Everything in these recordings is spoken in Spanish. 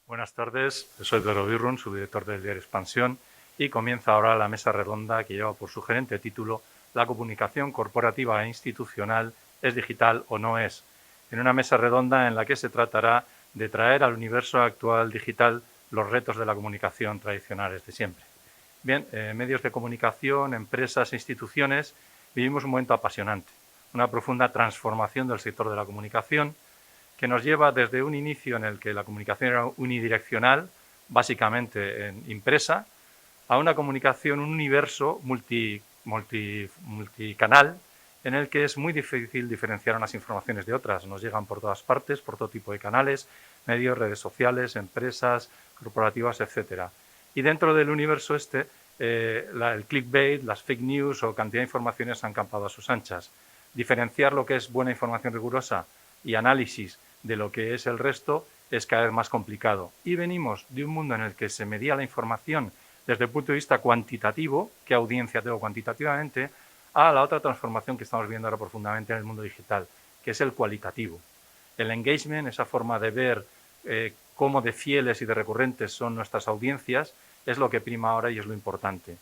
Buenas tardes, soy Pedro Birrun, subdirector del diario Expansión, y comienza ahora la mesa redonda que lleva por sugerente título «La comunicación corporativa e institucional es digital o no es?», en una mesa redonda en la que se tratará de traer al universo actual digital los retos de la comunicación tradicionales de siempre. Bien, medios de comunicación, empresas e instituciones, vivimos un momento apasionante, una profunda transformación del sector de la comunicación, que nos lleva desde un inicio en el que la comunicación era unidireccional, básicamente impresa, a una comunicación, un universo multicanal, en el que es muy difícil diferenciar unas informaciones de otras. Nos llegan por todas partes, por todo tipo de canales, medios, redes sociales, empresas, corporativas, etc. Y dentro del universo el clickbait, las fake news o cantidad de informaciones han campado a sus anchas. Diferenciar lo que es buena información rigurosa y análisis de lo que es el resto es cada vez más complicado. Y venimos de un mundo en el que se medía la información desde el punto de vista cuantitativo, qué audiencia tengo cuantitativamente, a la otra transformación que estamos viendo ahora profundamente en el mundo digital, que es el cualitativo. El engagement, esa forma de ver cómo de fieles y de recurrentes son nuestras audiencias, es lo que prima ahora y es lo importante.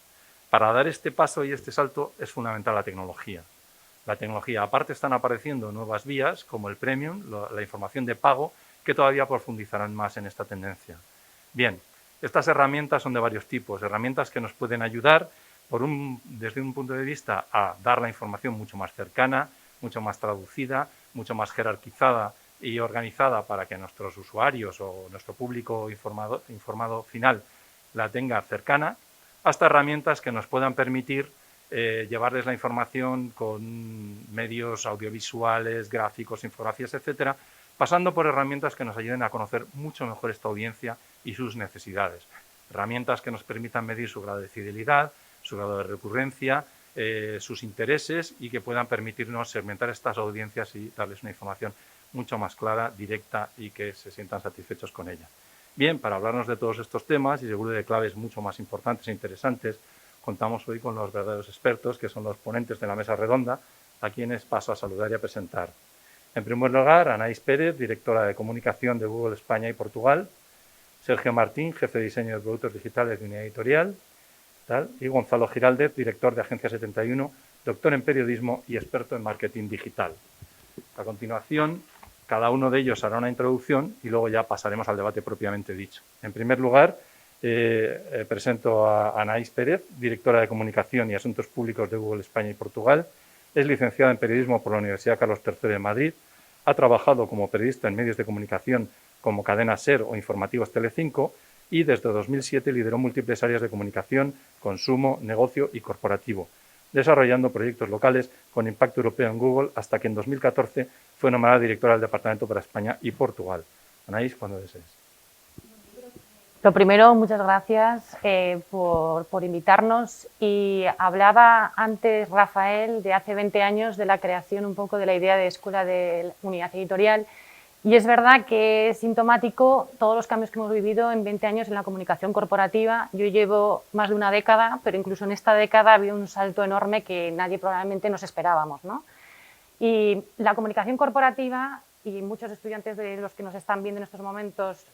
Para dar este paso y este salto es fundamental la tecnología. La tecnología, aparte están apareciendo nuevas vías como el premium, la información de pago, que todavía profundizarán más en esta tendencia. Bien, estas herramientas son de varios tipos, herramientas que nos pueden ayudar desde un punto de vista a dar la información mucho más cercana, mucho más traducida, mucho más jerarquizada y organizada para que nuestros usuarios o nuestro público informado final la tenga cercana, hasta herramientas que nos puedan permitir llevarles la información con medios audiovisuales, gráficos, infografías, etcétera, pasando por herramientas que nos ayuden a conocer mucho mejor esta audiencia y sus necesidades. Herramientas que nos permitan medir su grado de fidelidad, su grado de recurrencia, sus intereses y que puedan permitirnos segmentar estas audiencias y darles una información mucho más clara, directa y que se sientan satisfechos con ella. Bien, para hablarnos de todos estos temas y seguro de claves mucho más importantes e interesantes, contamos hoy con los verdaderos expertos, que son los ponentes de la mesa redonda, a quienes paso a saludar y a presentar. En primer lugar, Anaís Pérez, directora de comunicación de Google España y Portugal, Sergio Martín, jefe de diseño de productos digitales de Unidad Editorial, y Gonzalo Giraldez, director de Agencia 71, doctor en periodismo y experto en marketing digital. A continuación, cada uno de ellos hará una introducción y luego ya pasaremos al debate propiamente dicho. En primer lugar, presento a Anaís Pérez, directora de Comunicación y Asuntos Públicos de Google España y Portugal. Es licenciada en Periodismo por la Universidad Carlos III de Madrid. Ha trabajado como periodista en medios de comunicación como Cadena SER o Informativos Telecinco y desde 2007 lideró múltiples áreas de comunicación, consumo, negocio y corporativo, desarrollando proyectos locales con impacto europeo en Google hasta que en 2014 fue nombrada directora del Departamento para España y Portugal. Anaís, cuando desees. Lo primero, muchas gracias por invitarnos. Y hablaba antes Rafael de hace 20 años de la creación un poco de la idea de Escuela de Unidad Editorial. Y es verdad que es sintomático todos los cambios que hemos vivido en 20 años en la comunicación corporativa. Yo llevo más de una década, pero incluso en esta década ha habido un salto enorme que nadie probablemente nos esperábamos, ¿no? Y la comunicación corporativa, y muchos estudiantes de los que nos están viendo en estos momentos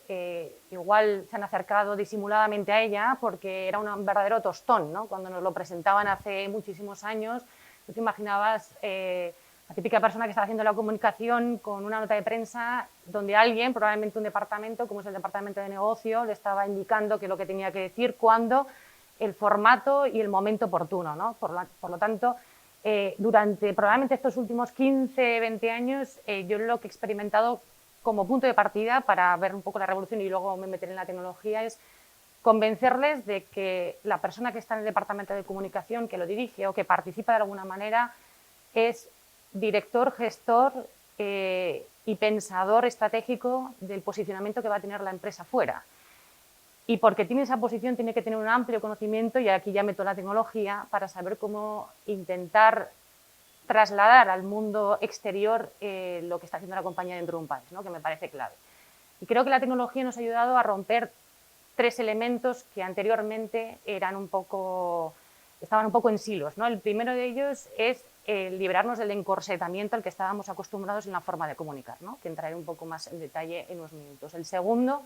igual se han acercado disimuladamente a ella porque era un verdadero tostón, ¿no? Cuando nos lo presentaban hace muchísimos años, tú te imaginabas la típica persona que estaba haciendo la comunicación con una nota de prensa donde alguien, probablemente un departamento, como es el departamento de negocio, le estaba indicando qué es lo que tenía que decir, cuándo, el formato y el momento oportuno, ¿no? Por lo tanto, durante probablemente estos últimos 15, 20 años, yo lo que he experimentado como punto de partida para ver un poco la revolución y luego me meter en la tecnología es convencerles de que la persona que está en el departamento de comunicación, que lo dirige o que participa de alguna manera, es director, gestor y pensador estratégico del posicionamiento que va a tener la empresa fuera. Y porque tiene esa posición tiene que tener un amplio conocimiento, y aquí ya meto la tecnología, para saber cómo intentar trasladar al mundo exterior lo que está haciendo la compañía dentro de un país, ¿no? Que me parece clave. Y creo que la tecnología nos ha ayudado a romper tres elementos que anteriormente estaban un poco en silos, ¿no? El primero de ellos es liberarnos del encorsetamiento al que estábamos acostumbrados en la forma de comunicar, ¿no? Que entraré un poco más en detalle en unos minutos. El segundo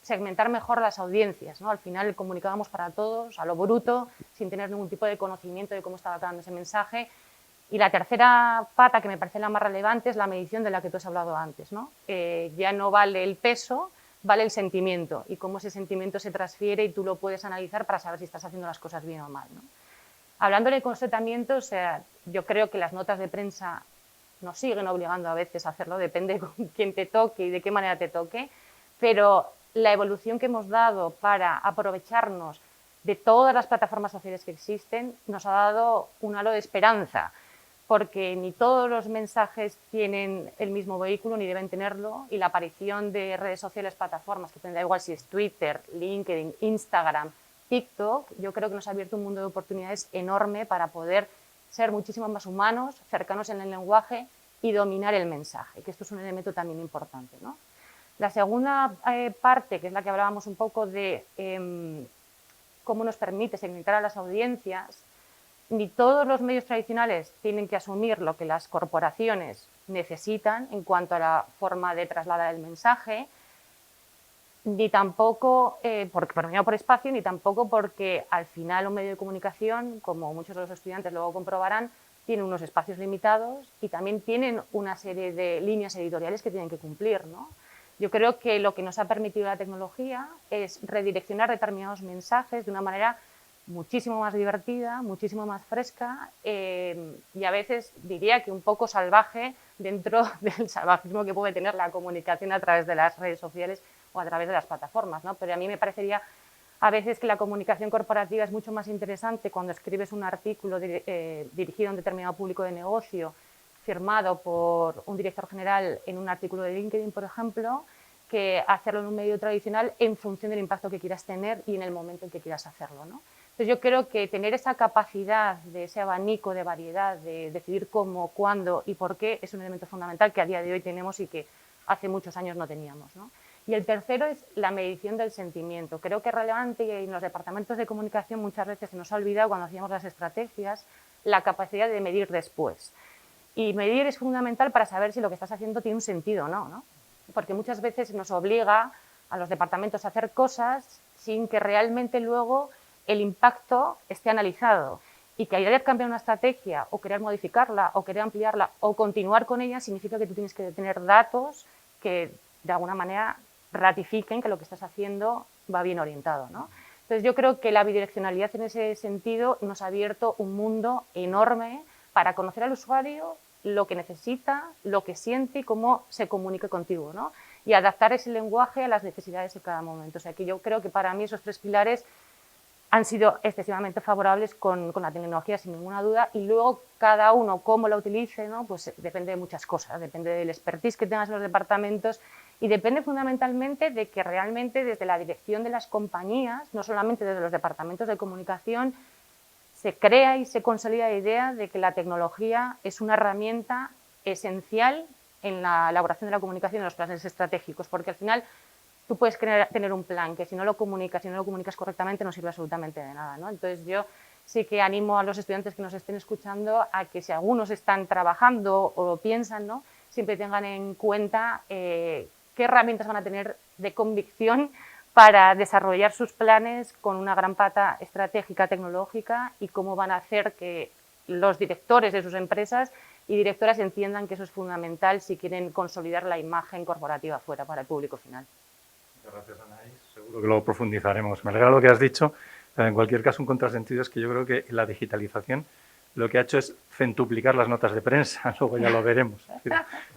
segmentar mejor las audiencias, ¿no? Al final comunicábamos para todos, a lo bruto, sin tener ningún tipo de conocimiento de cómo estaba dando ese mensaje. Y la tercera pata, que me parece la más relevante, es la medición de la que tú has hablado antes, ¿no? Ya no vale el peso, vale el sentimiento y cómo ese sentimiento se transfiere y tú lo puedes analizar para saber si estás haciendo las cosas bien o mal, ¿no? Hablando de constatamiento, o sea, yo creo que las notas de prensa nos siguen obligando a veces a hacerlo, depende con quién te toque y de qué manera te toque, pero la evolución que hemos dado para aprovecharnos de todas las plataformas sociales que existen nos ha dado un halo de esperanza, porque ni todos los mensajes tienen el mismo vehículo ni deben tenerlo, y la aparición de redes sociales, plataformas, que da igual si es Twitter, LinkedIn, Instagram, TikTok, yo creo que nos ha abierto un mundo de oportunidades enorme para poder ser muchísimo más humanos, cercanos en el lenguaje y dominar el mensaje, que esto es un elemento también importante, ¿no? La segunda parte, que es la que hablábamos un poco de cómo nos permite segmentar a las audiencias, ni todos los medios tradicionales tienen que asumir lo que las corporaciones necesitan en cuanto a la forma de trasladar el mensaje, ni tampoco por espacio, ni tampoco porque al final un medio de comunicación, como muchos de los estudiantes luego comprobarán, tiene unos espacios limitados y también tienen una serie de líneas editoriales que tienen que cumplir, ¿no? Yo creo que lo que nos ha permitido la tecnología es redireccionar determinados mensajes de una manera muchísimo más divertida, muchísimo más fresca y a veces diría que un poco salvaje dentro del salvajismo que puede tener la comunicación a través de las redes sociales o a través de las plataformas, ¿no? Pero a mí me parecería a veces que la comunicación corporativa es mucho más interesante cuando escribes un artículo dirigido a un determinado público de negocio, firmado por un director general en un artículo de LinkedIn, por ejemplo, que hacerlo en un medio tradicional en función del impacto que quieras tener y en el momento en que quieras hacerlo, ¿no? Entonces yo creo que tener esa capacidad de ese abanico de variedad, de decidir cómo, cuándo y por qué, es un elemento fundamental que a día de hoy tenemos y que hace muchos años no teníamos, ¿no? Y el tercero es la medición del sentimiento. Creo que es relevante y en los departamentos de comunicación muchas veces se nos ha olvidado cuando hacíamos las estrategias la capacidad de medir después. Y medir es fundamental para saber si lo que estás haciendo tiene un sentido o no, ¿no? Porque muchas veces nos obliga a los departamentos a hacer cosas sin que realmente luego el impacto esté analizado. Y que querer cambiar una estrategia o querer modificarla o querer ampliarla o continuar con ella significa que tú tienes que tener datos que de alguna manera ratifiquen que lo que estás haciendo va bien orientado, ¿no? Entonces yo creo que la bidireccionalidad en ese sentido nos ha abierto un mundo enorme para conocer al usuario, lo que necesita, lo que siente y cómo se comunica contigo, ¿no? Y adaptar ese lenguaje a las necesidades de cada momento. O sea que yo creo que para mí esos tres pilares han sido excesivamente favorables con la tecnología, sin ninguna duda, y luego cada uno cómo la utilice, ¿no? Pues depende de muchas cosas, depende del expertise que tengas en los departamentos y depende fundamentalmente de que realmente desde la dirección de las compañías, no solamente desde los departamentos de comunicación, se crea y se consolida la idea de que la tecnología es una herramienta esencial en la elaboración de la comunicación de los planes estratégicos, porque al final tú puedes tener un plan que si no lo comunicas correctamente no sirve absolutamente de nada, ¿no? Entonces yo sí que animo a los estudiantes que nos estén escuchando a que si algunos están trabajando o lo piensan, ¿no? Siempre tengan en cuenta qué herramientas van a tener de convicción para desarrollar sus planes con una gran pata estratégica, tecnológica y cómo van a hacer que los directores de sus empresas y directoras entiendan que eso es fundamental si quieren consolidar la imagen corporativa fuera para el público final. Gracias, Anaís. Seguro que lo profundizaremos. Me alegra lo que has dicho, pero en cualquier caso un contrasentido es que yo creo que la digitalización lo que ha hecho es centuplicar las notas de prensa, luego ya lo veremos.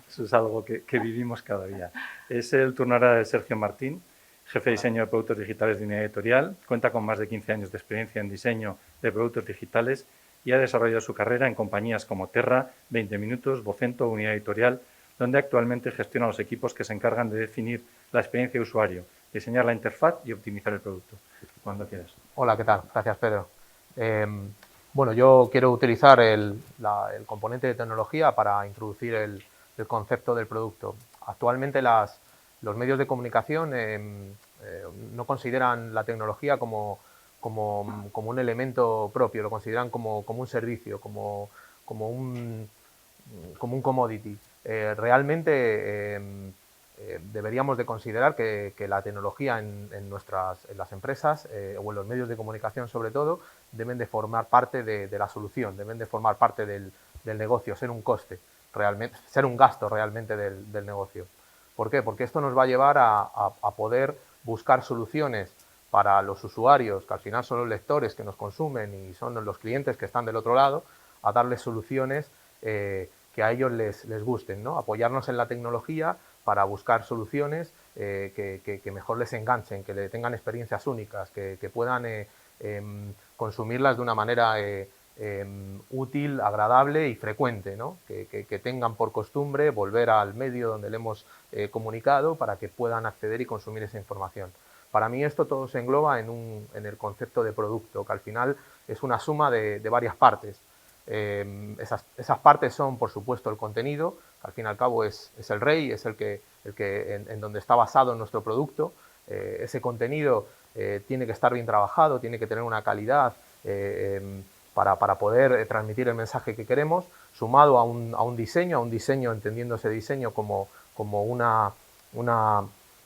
Eso es algo que vivimos cada día. Es el turno ahora de Sergio Martín, jefe de diseño de productos digitales de Unidad Editorial, cuenta con más de 15 años de experiencia en diseño de productos digitales y ha desarrollado su carrera en compañías como Terra, 20 Minutos, Vocento, Unidad Editorial, donde actualmente gestiona los equipos que se encargan de definir la experiencia de usuario, diseñar la interfaz y optimizar el producto. Cuando quieras. Hola, ¿qué tal? Gracias, Pedro. Bueno, yo quiero utilizar el componente de tecnología para introducir el concepto del producto. Actualmente los medios de comunicación no consideran la tecnología como un elemento propio, lo consideran como un servicio, como un commodity. Realmente deberíamos de considerar que la tecnología en las empresas o en los medios de comunicación sobre todo deben de formar parte de la solución, deben de formar parte del negocio, ser un coste realmente, ser un gasto realmente del negocio. ¿Por qué? Porque esto nos va a llevar a poder buscar soluciones para los usuarios, que al final son los lectores que nos consumen y son los clientes que están del otro lado, a darles soluciones que a ellos les gusten, ¿no? Apoyarnos en la tecnología para buscar soluciones que mejor les enganchen, que le tengan experiencias únicas, que puedan consumirlas de una manera útil, agradable y frecuente, ¿no? Que tengan por costumbre volver al medio donde le hemos comunicado para que puedan acceder y consumir esa información. Para mí esto todo se engloba en el concepto de producto, que al final es una suma de varias partes. Esas partes son, por supuesto, el contenido, que al fin y al cabo es el rey, es el que en donde está basado nuestro producto. Ese contenido tiene que estar bien trabajado, tiene que tener una calidad para poder transmitir el mensaje que queremos, sumado a un diseño, entendiendo ese diseño como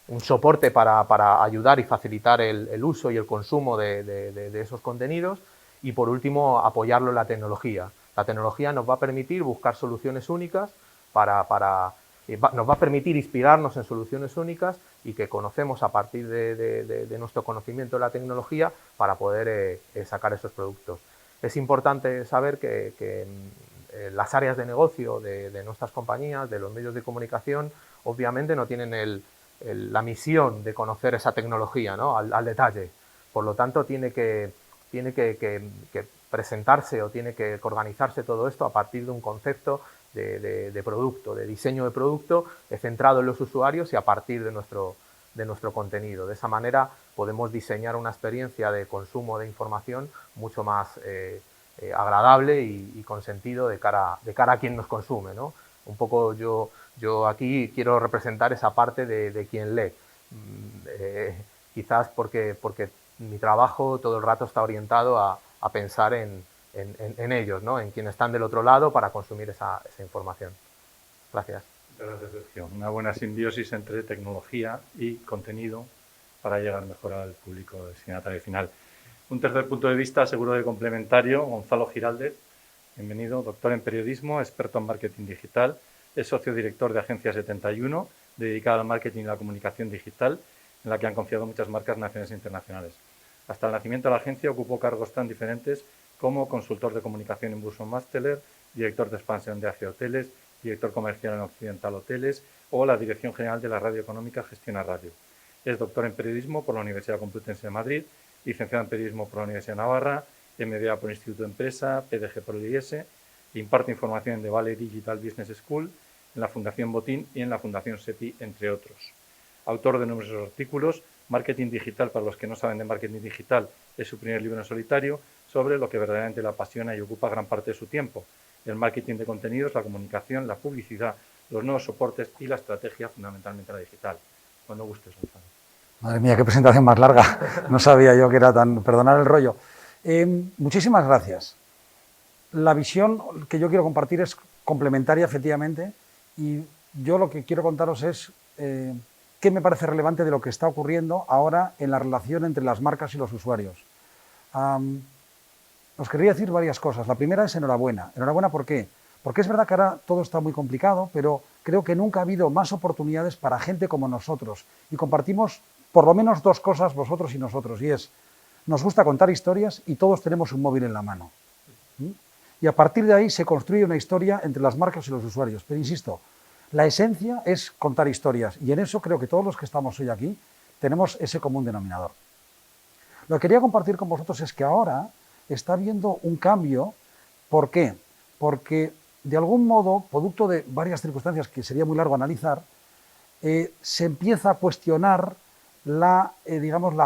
un soporte para ayudar y facilitar el uso y el consumo de esos contenidos, y por último apoyarlo en la tecnología. La tecnología nos va a permitir buscar soluciones únicas, nos va a permitir inspirarnos en soluciones únicas y que conocemos a partir de nuestro conocimiento de la tecnología para poder sacar esos productos. Es importante saber que las áreas de negocio de nuestras compañías, de los medios de comunicación, obviamente no tienen la misión de conocer esa tecnología, ¿no? al detalle. Por lo tanto, tiene que presentarse o tiene que organizarse todo esto a partir de un concepto de producto, de diseño de producto centrado en los usuarios y a partir de nuestro contenido. De esa manera podemos diseñar una experiencia de consumo de información mucho más agradable y con sentido de cara a quien nos consume, ¿no? Un poco yo aquí quiero representar esa parte de quien lee. Quizás porque mi trabajo todo el rato está orientado a pensar en ellos, ¿no? En quienes están del otro lado para consumir esa información. Gracias. Muchas gracias, Sergio. Una buena simbiosis entre tecnología y contenido para llegar mejor al público destinatario final. Un tercer punto de vista, seguro de complementario, Gonzalo Giraldez. Bienvenido, doctor en periodismo, experto en marketing digital, es socio director de Agencia 71, dedicada al marketing y la comunicación digital, en la que han confiado muchas marcas nacionales e internacionales. Hasta el nacimiento de la agencia ocupó cargos tan diferentes como consultor de comunicación en Burson Marsteller, director de expansión de AC Hoteles, director comercial en Occidental Hoteles o la Dirección General de la Radio Económica Gestiona Radio. Es doctor en periodismo por la Universidad Complutense de Madrid, licenciado en periodismo por la Universidad de Navarra, MBA por el Instituto de Empresa, PDG por el IES, imparte información en The Valley Digital Business School, en la Fundación Botín y en la Fundación SEPI, entre otros. Autor de numerosos artículos, Marketing Digital para los que no saben de marketing digital es su primer libro en solitario sobre lo que verdaderamente le apasiona y ocupa gran parte de su tiempo, el marketing de contenidos, la comunicación, la publicidad, los nuevos soportes y la estrategia, fundamentalmente la digital. Cuando gustes, Gonzalo. Madre mía, qué presentación más larga. No sabía yo que era tan... Perdonad el rollo. Muchísimas gracias. La visión que yo quiero compartir es complementaria, efectivamente, y yo lo que quiero contaros es qué me parece relevante de lo que está ocurriendo ahora en la relación entre las marcas y los usuarios. Os querría decir varias cosas. La primera es enhorabuena. ¿Enhorabuena por qué? Porque es verdad que ahora todo está muy complicado, pero creo que nunca ha habido más oportunidades para gente como nosotros. Y compartimos por lo menos dos cosas, vosotros y nosotros, y es, nos gusta contar historias y todos tenemos un móvil en la mano. Y a partir de ahí se construye una historia entre las marcas y los usuarios. Pero insisto, la esencia es contar historias, y en eso creo que todos los que estamos hoy aquí tenemos ese común denominador. Lo que quería compartir con vosotros es que ahora está habiendo un cambio. ¿Por qué? Porque, de algún modo, producto de varias circunstancias que sería muy largo analizar, se empieza a cuestionar la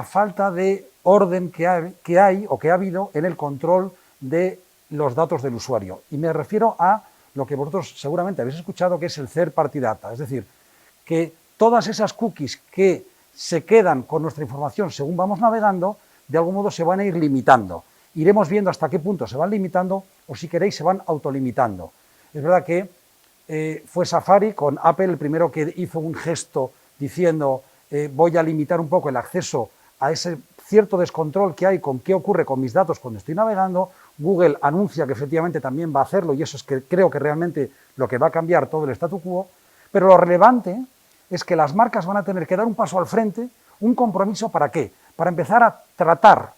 falta de orden que hay o que ha habido en el control de los datos del usuario. Y me refiero a lo que vosotros seguramente habéis escuchado, que es el third party data, es decir, que todas esas cookies que se quedan con nuestra información según vamos navegando, de algún modo se van a ir limitando. Iremos viendo hasta qué punto se van limitando o, si queréis, se van autolimitando. Es verdad que fue Safari, con Apple el primero que hizo un gesto diciendo voy a limitar un poco el acceso a ese cierto descontrol que hay con qué ocurre con mis datos cuando estoy navegando. Google anuncia que efectivamente también va a hacerlo y eso es que creo que realmente lo que va a cambiar todo el statu quo, pero lo relevante es que las marcas van a tener que dar un paso al frente, un compromiso. ¿Para qué? Para empezar a tratar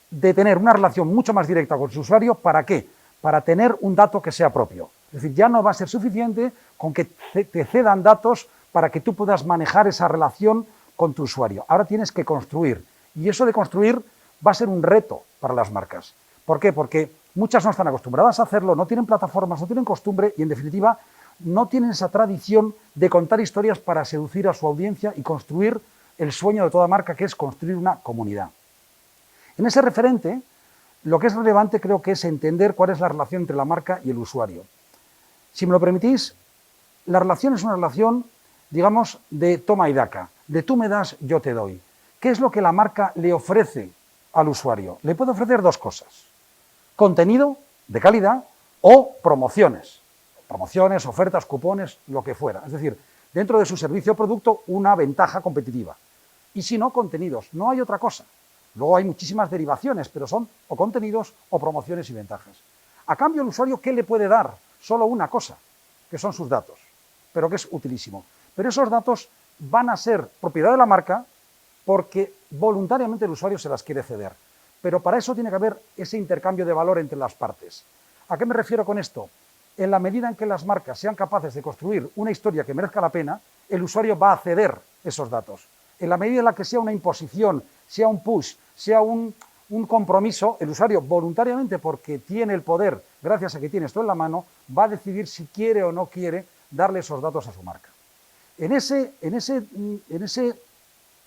de tener una relación mucho más directa con su usuario. ¿Para qué? Para tener un dato que sea propio. Es decir, ya no va a ser suficiente con que te cedan datos para que tú puedas manejar esa relación con tu usuario. Ahora tienes que construir, y eso de construir va a ser un reto para las marcas. ¿Por qué? Porque muchas no están acostumbradas a hacerlo, no tienen plataformas, no tienen costumbre y, en definitiva, no tienen esa tradición de contar historias para seducir a su audiencia y construir el sueño de toda marca, que es construir una comunidad. En ese referente, lo que es relevante creo que es entender cuál es la relación entre la marca y el usuario. Si me lo permitís, la relación es una relación, digamos, de toma y daca, de tú me das, yo te doy. ¿Qué es lo que la marca le ofrece al usuario? Le puede ofrecer dos cosas: contenido de calidad o promociones. Promociones, ofertas, cupones, lo que fuera. Es decir, dentro de su servicio o producto, una ventaja competitiva. Y si no, contenidos. No hay otra cosa. Luego hay muchísimas derivaciones, pero son o contenidos o promociones y ventajas. A cambio, el usuario, ¿qué le puede dar? Solo una cosa, que son sus datos, pero que es utilísimo. Pero esos datos van a ser propiedad de la marca porque voluntariamente el usuario se las quiere ceder. Pero para eso tiene que haber ese intercambio de valor entre las partes. ¿A qué me refiero con esto? En la medida en que las marcas sean capaces de construir una historia que merezca la pena, el usuario va a ceder esos datos. En la medida en la que sea una imposición, sea un push, sea un compromiso, el usuario voluntariamente, porque tiene el poder, gracias a que tiene esto en la mano, va a decidir si quiere o no quiere darle esos datos a su marca. En ese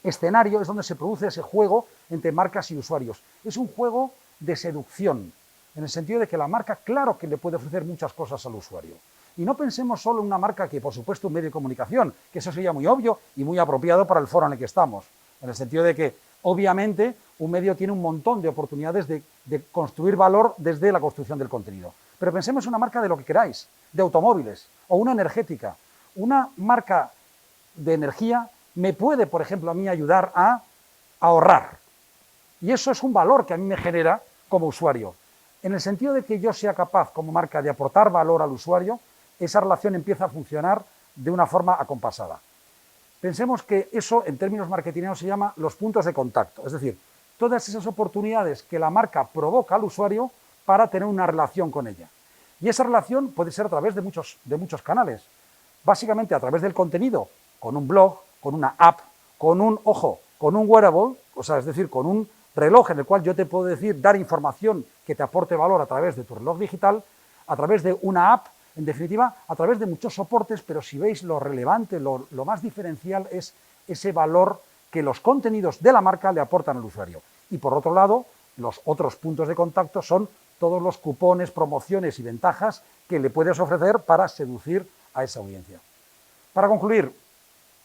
escenario es donde se produce ese juego entre marcas y usuarios. Es un juego de seducción, en el sentido de que la marca, claro que le puede ofrecer muchas cosas al usuario. Y no pensemos solo en una marca que, por supuesto, un medio de comunicación, que eso sería muy obvio y muy apropiado para el foro en el que estamos, en el sentido de que, obviamente, un medio tiene un montón de oportunidades de construir valor desde la construcción del contenido. Pero pensemos en una marca de lo que queráis, de automóviles, o una energética. Una marca de energía me puede, por ejemplo, a mí ayudar a ahorrar. Y eso es un valor que a mí me genera como usuario. En el sentido de que yo sea capaz, como marca, de aportar valor al usuario, esa relación empieza a funcionar de una forma acompasada. Pensemos que eso, en términos marketingeros, se llama los puntos de contacto. Es decir, todas esas oportunidades que la marca provoca al usuario para tener una relación con ella. Y esa relación puede ser a través de muchos canales. Básicamente a través del contenido, con un blog, con una app, con un wearable, o sea, es decir, con un reloj en el cual yo te puedo decir, dar información que te aporte valor a través de tu reloj digital, a través de una app, en definitiva, a través de muchos soportes, pero si veis lo relevante, lo más diferencial es ese valor que los contenidos de la marca le aportan al usuario. Y por otro lado, los otros puntos de contacto son todos los cupones, promociones y ventajas que le puedes ofrecer para seducir a esa audiencia. Para concluir,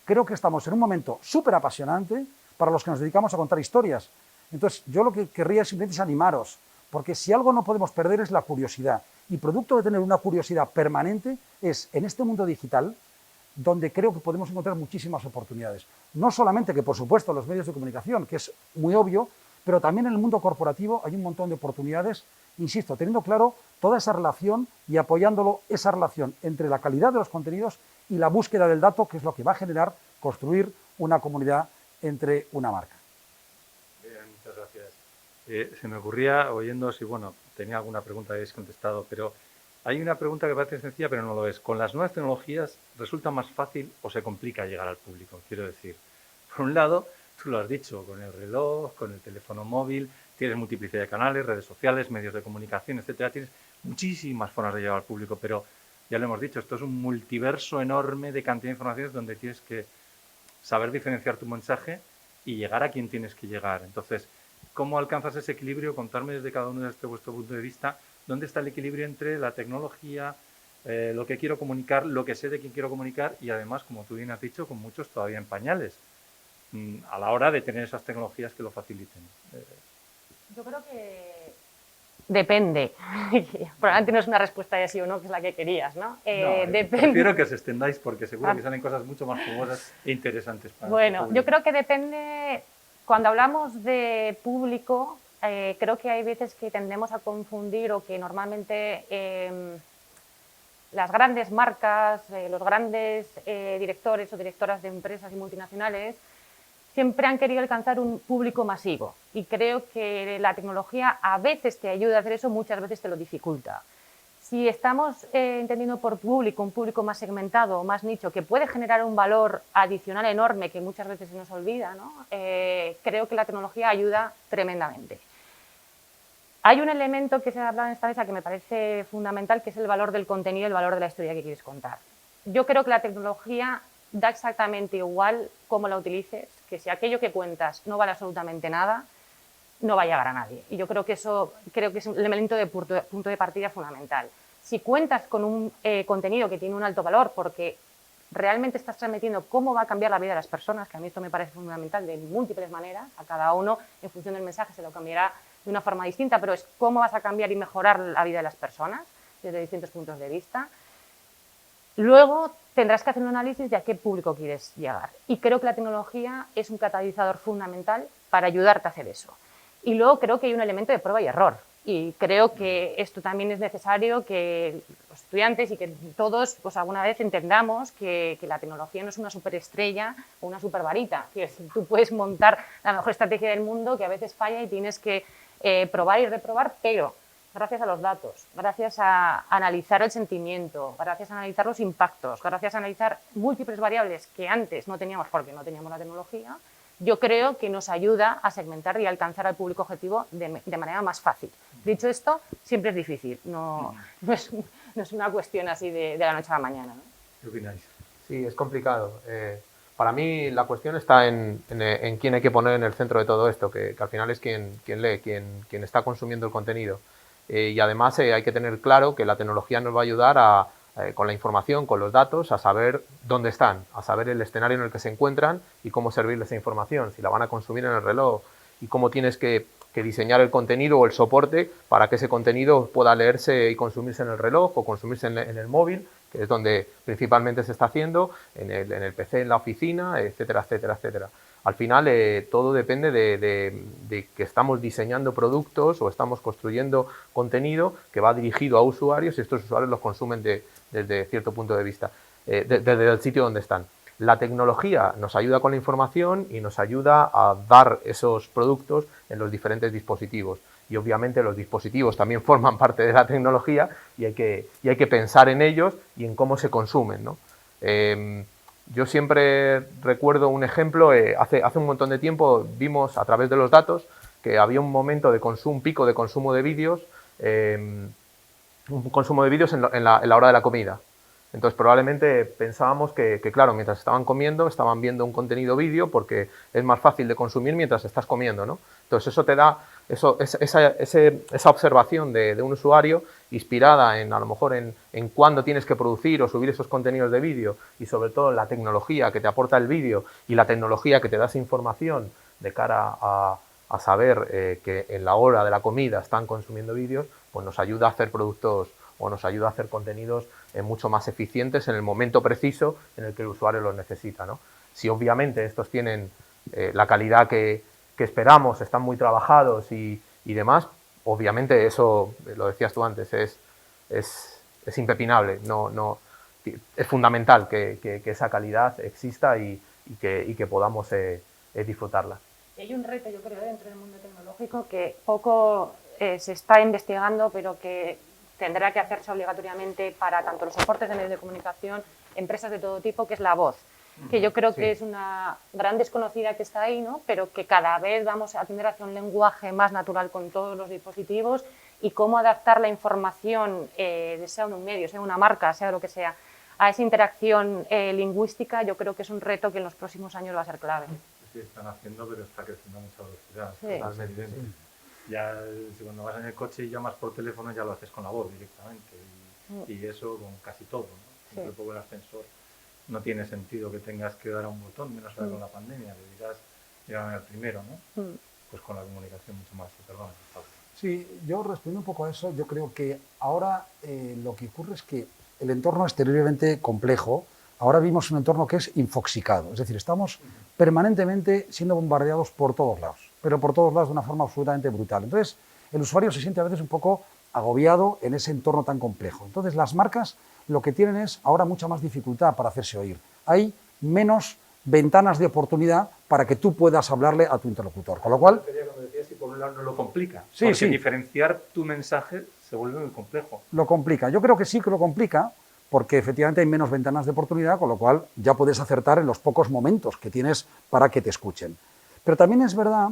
creo que estamos en un momento súper apasionante para los que nos dedicamos a contar historias. Entonces, yo lo que querría simplemente es animaros, porque si algo no podemos perder es la curiosidad. Y producto de tener una curiosidad permanente es, en este mundo digital, donde creo que podemos encontrar muchísimas oportunidades. No solamente que, por supuesto, los medios de comunicación, que es muy obvio, pero también en el mundo corporativo hay un montón de oportunidades, insisto, teniendo claro toda esa relación y apoyándolo, esa relación entre la calidad de los contenidos y la búsqueda del dato, que es lo que va a generar construir una comunidad entre una marca. Bien, muchas gracias. Se me ocurría, oyéndoos, y bueno, tenía alguna pregunta que habéis contestado, pero hay una pregunta que parece sencilla, pero no lo es. ¿Con las nuevas tecnologías resulta más fácil o se complica llegar al público? Quiero decir, por un lado, tú lo has dicho, con el reloj, con el teléfono móvil, tienes multiplicidad de canales, redes sociales, medios de comunicación, etcétera. Tienes muchísimas formas de llegar al público, pero ya lo hemos dicho, esto es un multiverso enorme de cantidad de informaciones donde tienes que saber diferenciar tu mensaje y llegar a quien tienes que llegar. Entonces, ¿cómo alcanzas ese equilibrio? Contarme desde cada uno desde vuestro punto de vista, ¿dónde está el equilibrio entre la tecnología, lo que quiero comunicar, lo que sé de quién quiero comunicar y además, como tú bien has dicho, con muchos todavía en pañales, a la hora de tener esas tecnologías que lo faciliten? Yo creo que Depende. Probablemente no es una respuesta de sí o no, que es la que querías, ¿no? Depende. Prefiero que os extendáis porque seguro que salen cosas mucho más jugosas e interesantes para Bueno, yo creo que depende. Cuando hablamos de público, creo que hay veces que tendemos a confundir o que normalmente las grandes marcas, los grandes directores o directoras de empresas y multinacionales siempre han querido alcanzar un público masivo y creo que la tecnología a veces te ayuda a hacer eso, muchas veces te lo dificulta. Si estamos entendiendo por público un público más segmentado o más nicho que puede generar un valor adicional enorme que muchas veces se nos olvida, ¿no? Creo que la tecnología ayuda tremendamente. Hay un elemento que se ha hablado en esta mesa que me parece fundamental, que es el valor del contenido, el valor de la historia que quieres contar. Yo creo que la tecnología da exactamente igual cómo la utilices, que si aquello que cuentas no vale absolutamente nada, no va a llegar a nadie. Y yo creo que eso es un elemento de punto de partida fundamental. Si cuentas con un contenido que tiene un alto valor porque realmente estás transmitiendo cómo va a cambiar la vida de las personas, que a mí esto me parece fundamental de múltiples maneras, a cada uno en función del mensaje se lo cambiará de una forma distinta, pero es cómo vas a cambiar y mejorar la vida de las personas desde distintos puntos de vista. Luego tendrás que hacer un análisis de a qué público quieres llegar. Y creo que la tecnología es un catalizador fundamental para ayudarte a hacer eso. Y luego creo que hay un elemento de prueba y error. Y creo que esto también es necesario que los estudiantes y que todos pues, alguna vez entendamos que la tecnología no es una superestrella o una supervarita. Que tú puedes montar la mejor estrategia del mundo que a veces falla y tienes que probar y reprobar, pero gracias a los datos, gracias a analizar el sentimiento, gracias a analizar los impactos, gracias a analizar múltiples variables que antes no teníamos porque no teníamos la tecnología, yo creo que nos ayuda a segmentar y alcanzar al público objetivo de manera más fácil. Dicho esto, siempre es difícil, no es una cuestión así de la noche a la mañana, ¿no? ¿Qué opináis? Sí, es complicado. Para mí la cuestión está en quién hay que poner en el centro de todo esto, que al final es quien lee, quien está consumiendo el contenido. Y además hay que tener claro que la tecnología nos va a ayudar con la información, con los datos, a saber dónde están, a saber el escenario en el que se encuentran y cómo servirles esa información, si la van a consumir en el reloj y cómo tienes que diseñar el contenido o el soporte para que ese contenido pueda leerse y consumirse en el reloj o consumirse en el móvil, que es donde principalmente se está haciendo, en el PC, en la oficina, etcétera, etcétera, etcétera. Al final todo depende de que estamos diseñando productos o estamos construyendo contenido que va dirigido a usuarios y estos usuarios los consumen desde cierto punto de vista, desde el sitio donde están. La tecnología nos ayuda con la información y nos ayuda a dar esos productos en los diferentes dispositivos. Y obviamente los dispositivos también forman parte de la tecnología y hay que pensar en ellos y en cómo se consumen, ¿no? Yo siempre recuerdo un ejemplo, hace un montón de tiempo vimos a través de los datos que había un momento de consumo, un pico de consumo de vídeos, un consumo de vídeos en la hora de la comida. Entonces probablemente pensábamos que, claro, mientras estaban comiendo, estaban viendo un contenido vídeo porque es más fácil de consumir mientras estás comiendo, ¿no? Entonces eso te da esa observación de un usuario inspirada a lo mejor en cuándo tienes que producir o subir esos contenidos de vídeo y sobre todo la tecnología que te aporta el vídeo y la tecnología que te da esa información de cara a saber que en la hora de la comida están consumiendo vídeos, pues nos ayuda a hacer productos o nos ayuda a hacer contenidos mucho más eficientes en el momento preciso en el que el usuario los necesita, ¿no? Si obviamente estos tienen la calidad que esperamos, están muy trabajados y demás, obviamente eso, lo decías tú antes, es impepinable, es fundamental que esa calidad exista y que podamos disfrutarla. Y hay un reto, yo creo, dentro del mundo tecnológico que poco se está investigando, pero que tendrá que hacerse obligatoriamente para tanto los soportes de medios de comunicación, empresas de todo tipo, que es la voz. Que yo creo que es una gran desconocida que está ahí, ¿no? Pero que cada vez vamos a tender hacia un lenguaje más natural con todos los dispositivos y cómo adaptar la información, sea un medio, sea una marca, sea lo que sea, a esa interacción lingüística, yo creo que es un reto que en los próximos años va a ser clave. Sí, están haciendo, pero está creciendo a mucha velocidad. Sí. Totalmente. Sí. Ya cuando vas en el coche y llamas por teléfono ya lo haces con la voz directamente y eso con casi todo, ¿no? Siempre pongo el ascensor. No tiene sentido que tengas que dar a un botón, menos ahora con la pandemia, le dirás, llévame al primero, ¿no? Pues con la comunicación mucho más, perdón. Sí, yo respondiendo un poco a eso, yo creo que ahora lo que ocurre es que el entorno es terriblemente complejo. Ahora vivimos un entorno que es infoxicado, es decir, estamos permanentemente siendo bombardeados por todos lados, pero por todos lados de una forma absolutamente brutal. Entonces, el usuario se siente a veces un poco agobiado en ese entorno tan complejo. Entonces, las marcas lo que tienen es ahora mucha más dificultad para hacerse oír. Hay menos ventanas de oportunidad para que tú puedas hablarle a tu interlocutor. Con lo cual, Cuando decías que por un lado no lo complica, sí, porque sí, diferenciar tu mensaje se vuelve muy complejo. lo complica. Yo creo que sí que lo complica porque efectivamente hay menos ventanas de oportunidad, con lo cual ya puedes acertar en los pocos momentos que tienes para que te escuchen. Pero también es verdad,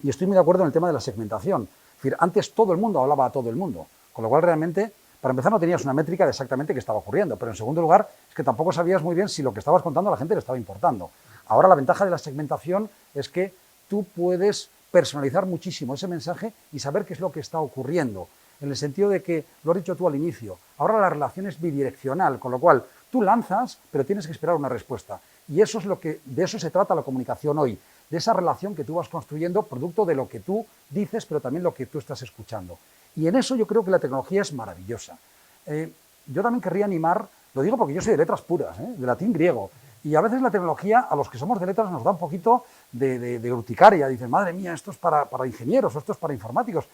y estoy muy de acuerdo en el tema de la segmentación, es decir, antes todo el mundo hablaba a todo el mundo, con lo cual realmente, para empezar, no tenías una métrica de exactamente qué estaba ocurriendo, pero en segundo lugar, es que tampoco sabías muy bien si lo que estabas contando a la gente le estaba importando. Ahora la ventaja de la segmentación es que tú puedes personalizar muchísimo ese mensaje y saber qué es lo que está ocurriendo, en el sentido de que, lo has dicho tú al inicio, ahora la relación es bidireccional, con lo cual tú lanzas, pero tienes que esperar una respuesta. Y eso es lo que, de eso se trata la comunicación hoy, de esa relación que tú vas construyendo, producto de lo que tú dices, pero también lo que tú estás escuchando. Y en eso yo creo que la tecnología es maravillosa. Yo también querría animar, lo digo porque yo soy de letras puras, de latín griego, y a veces la tecnología, a los que somos de letras, nos da un poquito de urticaria. Dicen, madre mía, esto es para ingenieros o esto es para informáticos.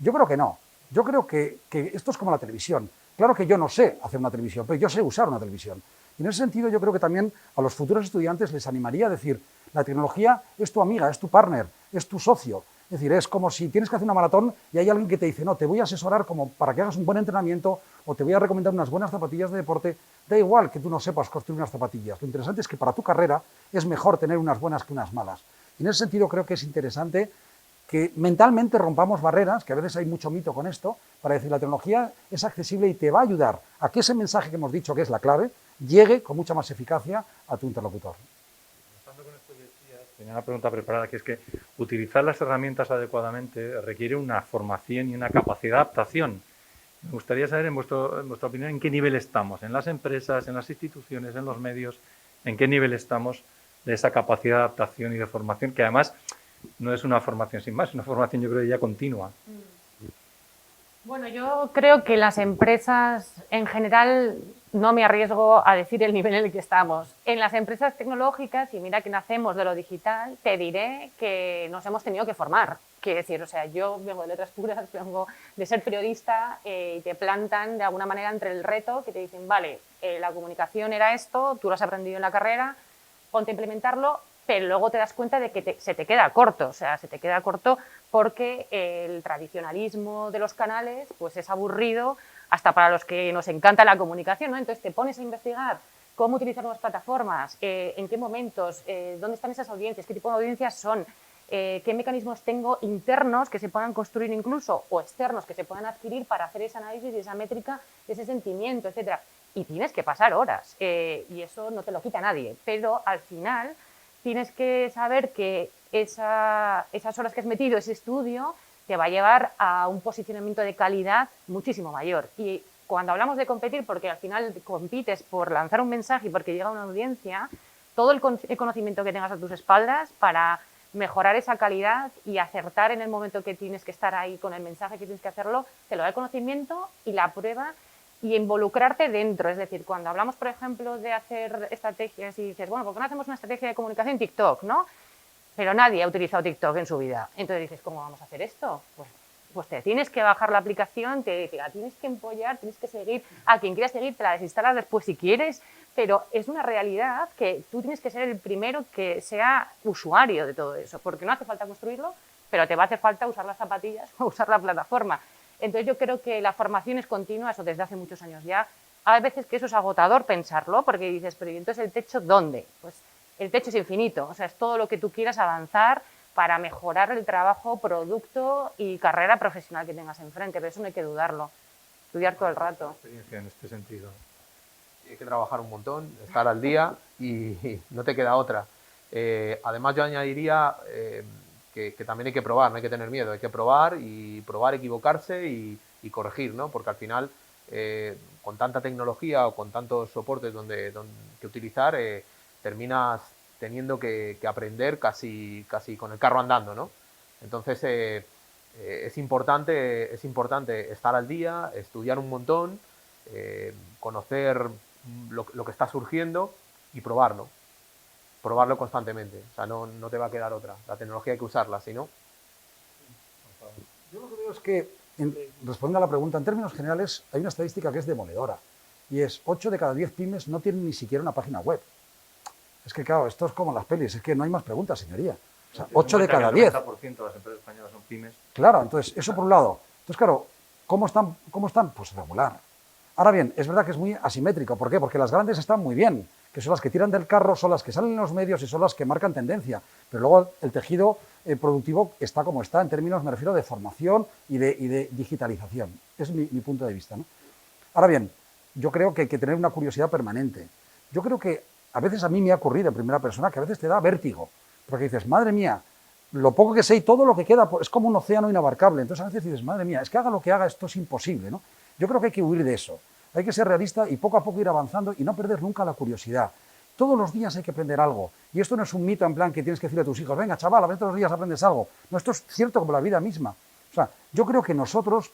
Yo creo que no. Yo creo que esto es como la televisión. Claro que yo no sé hacer una televisión, pero yo sé usar una televisión. Y en ese sentido yo creo que también a los futuros estudiantes les animaría a decir, la tecnología es tu amiga, es tu partner, es tu socio. Es decir, es como si tienes que hacer una maratón y hay alguien que te dice, no, te voy a asesorar como para que hagas un buen entrenamiento o te voy a recomendar unas buenas zapatillas de deporte. Da igual que tú no sepas construir unas zapatillas. Lo interesante es que para tu carrera es mejor tener unas buenas que unas malas. Y en ese sentido creo que es interesante que mentalmente rompamos barreras, que a veces hay mucho mito con esto, para decir la tecnología es accesible y te va a ayudar a que ese mensaje que hemos dicho que es la clave llegue con mucha más eficacia a tu interlocutor. Tenía una pregunta preparada, que es que utilizar las herramientas adecuadamente requiere una formación y una capacidad de adaptación. Me gustaría saber, en vuestra opinión, en qué nivel estamos, en las empresas, en las instituciones, en los medios, en qué nivel estamos de esa capacidad de adaptación y de formación, que además no es una formación sin más, es una formación yo creo ya continua. Bueno, yo creo que las empresas en general, no me arriesgo a decir el nivel en el que estamos. En las empresas tecnológicas, y mira que nacemos de lo digital, te diré que nos hemos tenido que formar. Quiero decir, o sea, yo vengo de letras puras, vengo de ser periodista y te plantan de alguna manera entre el reto que te dicen, vale, la comunicación era esto, tú lo has aprendido en la carrera, ponte a implementarlo, pero luego te das cuenta de que se te queda corto, o sea, se te queda corto porque el tradicionalismo de los canales pues es aburrido hasta para los que nos encanta la comunicación, ¿no? Entonces te pones a investigar cómo utilizar nuevas plataformas, en qué momentos, dónde están esas audiencias, qué tipo de audiencias son, qué mecanismos tengo internos que se puedan construir incluso o externos que se puedan adquirir para hacer ese análisis y esa métrica, ese sentimiento, etcétera. Y tienes que pasar horas y eso no te lo quita nadie, pero al final tienes que saber que esas horas que has metido, ese estudio, te va a llevar a un posicionamiento de calidad muchísimo mayor. Y cuando hablamos de competir, porque al final compites por lanzar un mensaje y porque llega a una audiencia, todo el conocimiento que tengas a tus espaldas para mejorar esa calidad y acertar en el momento que tienes que estar ahí con el mensaje que tienes que hacerlo, te lo da el conocimiento y la prueba y involucrarte dentro. Es decir, cuando hablamos, por ejemplo, de hacer estrategias y dices, bueno, ¿por qué no hacemos una estrategia de comunicación en TikTok, no? Pero nadie ha utilizado TikTok en su vida. Entonces dices, ¿cómo vamos a hacer esto? Pues te tienes que bajar la aplicación, te la tienes que empollar, tienes que seguir a quien quieras seguir, te la desinstalas después si quieres, pero es una realidad que tú tienes que ser el primero que sea usuario de todo eso, porque no hace falta construirlo, pero te va a hacer falta usar las zapatillas o usar la plataforma. Entonces yo creo que la formación es continua, eso desde hace muchos años ya. Hay veces que eso es agotador pensarlo, porque dices, pero ¿y entonces el techo dónde? Pues el techo es infinito, o sea, es todo lo que tú quieras avanzar para mejorar el trabajo, producto y carrera profesional que tengas enfrente, pero eso no hay que dudarlo, estudiar todo el rato. Experiencia en este sentido. Hay que trabajar un montón, estar al día y no te queda otra. Además yo añadiría que también hay que probar, no hay que tener miedo, hay que probar, equivocarse y corregir, ¿no? Porque al final con tanta tecnología o con tantos soportes que utilizar, terminas teniendo que aprender casi con el carro andando, ¿no? Entonces es importante estar al día, estudiar un montón, conocer lo que está surgiendo y probarlo constantemente. O sea, no te va a quedar otra. La tecnología hay que usarla, si no... Yo lo que veo es que, respondiendo a la pregunta, en términos generales hay una estadística que es demoledora y es 8 de cada 10 pymes no tienen ni siquiera una página web. Es que claro, esto es como las pelis, es que no hay más preguntas, señoría. O sea, 8 de cada 10. El 90% de las empresas españolas son pymes. Claro, entonces, eso por un lado. Entonces, claro, ¿cómo están? Pues regular. Ahora bien, es verdad que es muy asimétrico. ¿Por qué? Porque las grandes están muy bien, que son las que tiran del carro, son las que salen en los medios y son las que marcan tendencia. Pero luego el tejido productivo está como está, en términos, me refiero, de formación y de digitalización. Es mi punto de vista, ¿no? Ahora bien, yo creo que hay que tener una curiosidad permanente. Yo creo que a veces a mí me ha ocurrido en primera persona que a veces te da vértigo, porque dices, madre mía, lo poco que sé y todo lo que queda es como un océano inabarcable. Entonces a veces dices, madre mía, es que haga lo que haga, esto es imposible, ¿no? Yo creo que hay que huir de eso. Hay que ser realista y poco a poco ir avanzando y no perder nunca la curiosidad. Todos los días hay que aprender algo. Y esto no es un mito en plan que tienes que decirle a tus hijos, venga, chaval, a ver, todos los días aprendes algo. No, esto es cierto como la vida misma. O sea, yo creo que nosotros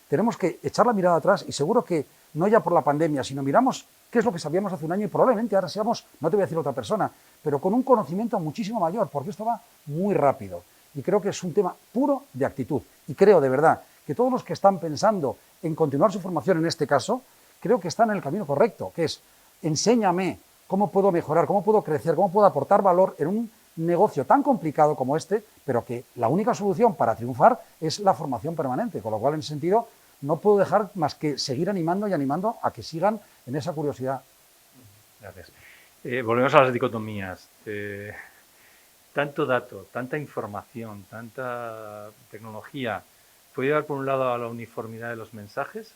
tenemos que echar la mirada atrás y seguro que no ya por la pandemia, sino miramos qué es lo que sabíamos hace un año y probablemente ahora seamos, no te voy a decir otra persona, pero con un conocimiento muchísimo mayor, porque esto va muy rápido. Y creo que es un tema puro de actitud. Y creo de verdad que todos los que están pensando en continuar su formación en este caso, creo que están en el camino correcto, que es enséñame cómo puedo mejorar, cómo puedo crecer, cómo puedo aportar valor en un negocio tan complicado como este, pero que la única solución para triunfar es la formación permanente, con lo cual en ese sentido no puedo dejar más que seguir animando y animando a que sigan en esa curiosidad. Gracias. Volvemos a las dicotomías. Tanto dato, tanta información, tanta tecnología, ¿puede llevar por un lado a la uniformidad de los mensajes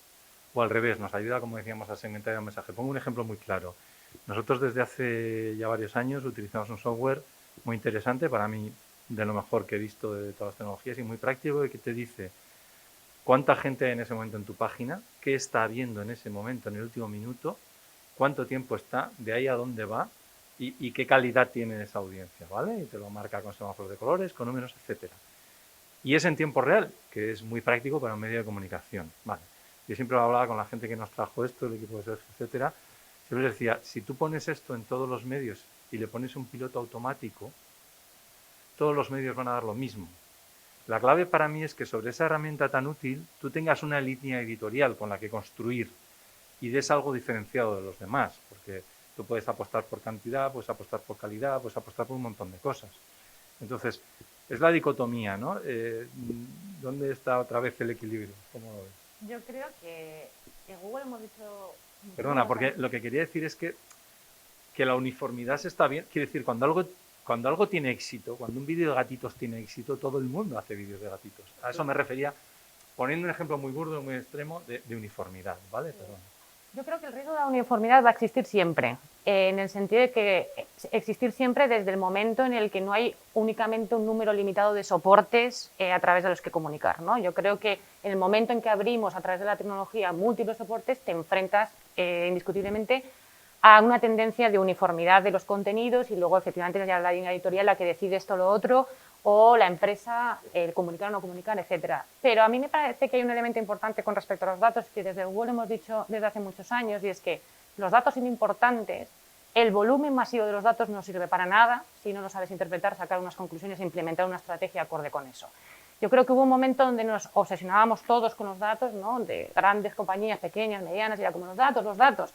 o al revés? Nos ayuda, como decíamos, a segmentar el mensaje. Pongo un ejemplo muy claro. Nosotros desde hace ya varios años utilizamos un software muy interesante, para mí de lo mejor que he visto de todas las tecnologías y muy práctico, y que te dice cuánta gente hay en ese momento en tu página, qué está viendo en ese momento, en el último minuto, cuánto tiempo está, de ahí a dónde va y qué calidad tiene esa audiencia, ¿vale? Y te lo marca con semáforos de colores, con números, etcétera. Y es en tiempo real, que es muy práctico para un medio de comunicación, ¿vale? Yo siempre hablaba con la gente que nos trajo esto, el equipo de Sergio, etcétera, siempre les decía, si tú pones esto en todos los medios y le pones un piloto automático, todos los medios van a dar lo mismo. La clave para mí es que sobre esa herramienta tan útil tú tengas una línea editorial con la que construir y des algo diferenciado de los demás, porque tú puedes apostar por cantidad, puedes apostar por calidad, puedes apostar por un montón de cosas. Entonces, es la dicotomía, ¿no? ¿Dónde está otra vez el equilibrio? ¿Cómo lo ves? Yo creo que en Google hemos dicho... Perdona, porque lo que quería decir es que la uniformidad se está bien. Quiere decir, cuando algo tiene éxito, cuando un vídeo de gatitos tiene éxito, todo el mundo hace vídeos de gatitos. A eso me refería, poniendo un ejemplo muy burdo, muy extremo, de uniformidad, ¿vale? Perdón. Yo creo que el riesgo de la uniformidad va a existir siempre, en el sentido de que existir siempre desde el momento en el que no hay únicamente un número limitado de soportes a través de los que comunicar, ¿no? Yo creo que en el momento en que abrimos a través de la tecnología múltiples soportes, te enfrentas indiscutiblemente a una tendencia de uniformidad de los contenidos y luego efectivamente ya la línea editorial la que decide esto o lo otro, o la empresa, el comunicar o no comunicar, etcétera. Pero a mí me parece que hay un elemento importante con respecto a los datos que desde Google hemos dicho desde hace muchos años, y es que los datos son importantes, el volumen masivo de los datos no sirve para nada si no lo sabes interpretar, sacar unas conclusiones e implementar una estrategia acorde con eso. Yo creo que hubo un momento donde nos obsesionábamos todos con los datos, ¿no? De grandes compañías, pequeñas, medianas, y era como los datos, los datos.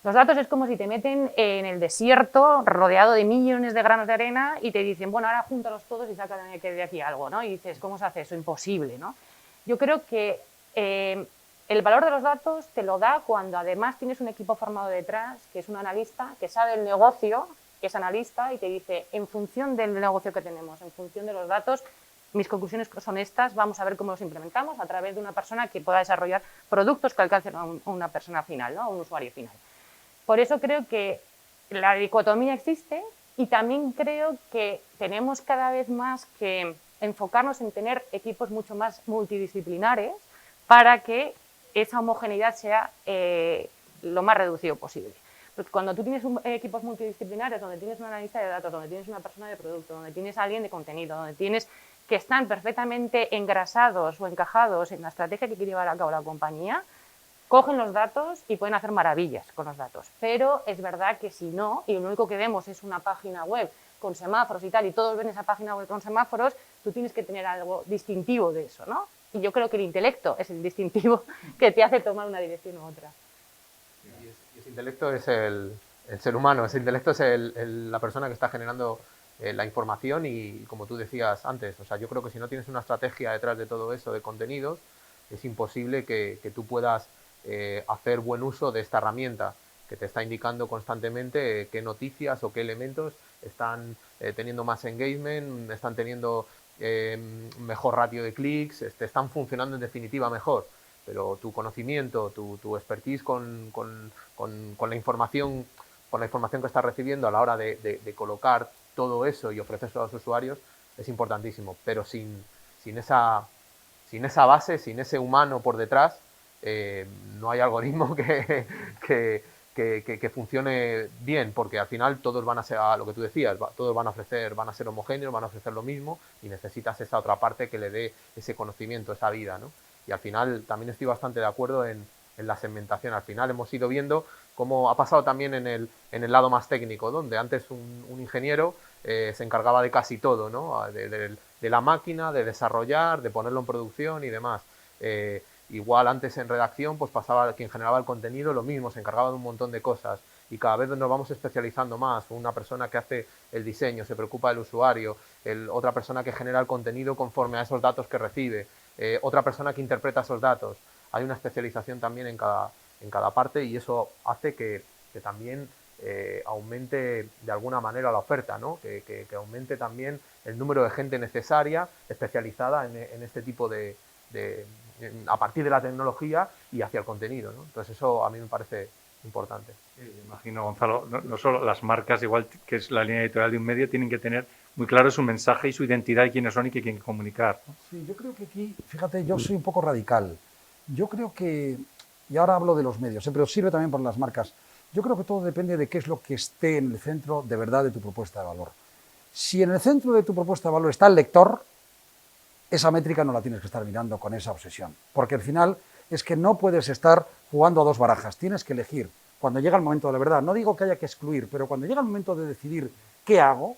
Los datos es como si te meten en el desierto rodeado de millones de granos de arena y te dicen, bueno, ahora júntalos todos y saca de aquí algo, ¿no? Y dices, ¿cómo se hace eso? Imposible, ¿no? Yo creo que el valor de los datos te lo da cuando además tienes un equipo formado detrás, que es un analista, que sabe el negocio, que es analista y te dice, en función del negocio que tenemos, en función de los datos, mis conclusiones son estas, vamos a ver cómo los implementamos a través de una persona que pueda desarrollar productos que alcancen a una persona final, ¿no? A un usuario final. Por eso creo que la dicotomía existe y también creo que tenemos cada vez más que enfocarnos en tener equipos mucho más multidisciplinares para que esa homogeneidad sea lo más reducido posible. Porque cuando tú tienes equipos multidisciplinares, donde tienes un analista de datos, donde tienes una persona de producto, donde tienes a alguien de contenido, donde tienes que están perfectamente engrasados o encajados en la estrategia que quiere llevar a cabo la compañía, cogen los datos y pueden hacer maravillas con los datos. Pero es verdad que si no, y lo único que vemos es una página web con semáforos y tal, y todos ven esa página web con semáforos, tú tienes que tener algo distintivo de eso, ¿no? Y yo creo que el intelecto es el distintivo que te hace tomar una dirección u otra. Y ese intelecto es el ser humano, ese intelecto es la persona que está generando la información y, como tú decías antes, o sea, yo creo que si no tienes una estrategia detrás de todo eso de contenidos, es imposible que tú puedas hacer buen uso de esta herramienta que te está indicando constantemente qué noticias o qué elementos están teniendo más engagement, están teniendo mejor ratio de clics, están funcionando en definitiva mejor. Pero tu conocimiento, tu expertise con la información que estás recibiendo a la hora de colocar todo eso y ofrecerlo a los usuarios es importantísimo. Pero sin esa base, sin ese humano por detrás, no hay algoritmo que funcione bien, porque al final todos van a ser, a lo que tú decías, todos van a ser homogéneos, van a ofrecer lo mismo y necesitas esa otra parte que le dé ese conocimiento, esa vida, ¿no? Y al final también estoy bastante de acuerdo en la segmentación. Al final hemos ido viendo cómo ha pasado también en el lado más técnico, donde antes un ingeniero se encargaba de casi todo, ¿no? De la máquina, de desarrollar, de ponerlo en producción y demás. Igual antes en redacción pues pasaba quien generaba el contenido, lo mismo, se encargaba de un montón de cosas y cada vez nos vamos especializando más. Una persona que hace el diseño, se preocupa del usuario, otra persona que genera el contenido conforme a esos datos que recibe, otra persona que interpreta esos datos. Hay una especialización también en cada parte y eso hace que también aumente de alguna manera la oferta, ¿no? Que aumente también el número de gente necesaria, especializada en este tipo a partir de la tecnología y hacia el contenido, ¿no? Entonces eso a mí me parece importante. Sí, imagino, Gonzalo, no solo las marcas, igual que es la línea editorial de un medio, tienen que tener muy claro su mensaje y su identidad y quiénes son y qué quieren comunicar, ¿no? Sí, yo creo que aquí, fíjate, yo soy un poco radical. Yo creo que, y ahora hablo de los medios, pero sirve también por las marcas, yo creo que todo depende de qué es lo que esté en el centro de verdad de tu propuesta de valor. Si en el centro de tu propuesta de valor está el lector, esa métrica no la tienes que estar mirando con esa obsesión, porque al final es que no puedes estar jugando a dos barajas, tienes que elegir. Cuando llega el momento de la verdad, no digo que haya que excluir, pero cuando llega el momento de decidir qué hago,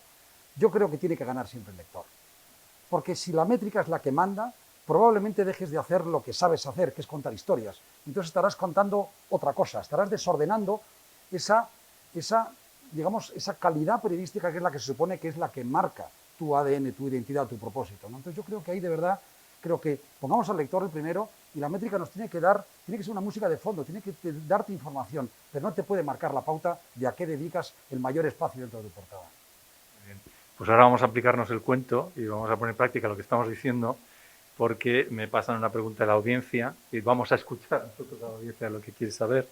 yo creo que tiene que ganar siempre el lector. Porque si la métrica es la que manda, probablemente dejes de hacer lo que sabes hacer, que es contar historias. Entonces estarás contando otra cosa, estarás desordenando esa calidad periodística que es la que se supone que es la que marca tu ADN, tu identidad, tu propósito, ¿no? Entonces yo creo que ahí de verdad, creo que pongamos al lector el primero y la métrica nos tiene que dar, tiene que ser una música de fondo, tiene que darte información, pero no te puede marcar la pauta de a qué dedicas el mayor espacio dentro de tu portada. Muy bien. Pues ahora vamos a aplicarnos el cuento y vamos a poner en práctica lo que estamos diciendo, porque me pasan una pregunta de la audiencia y vamos a escuchar a nosotros a la audiencia lo que quiere saber.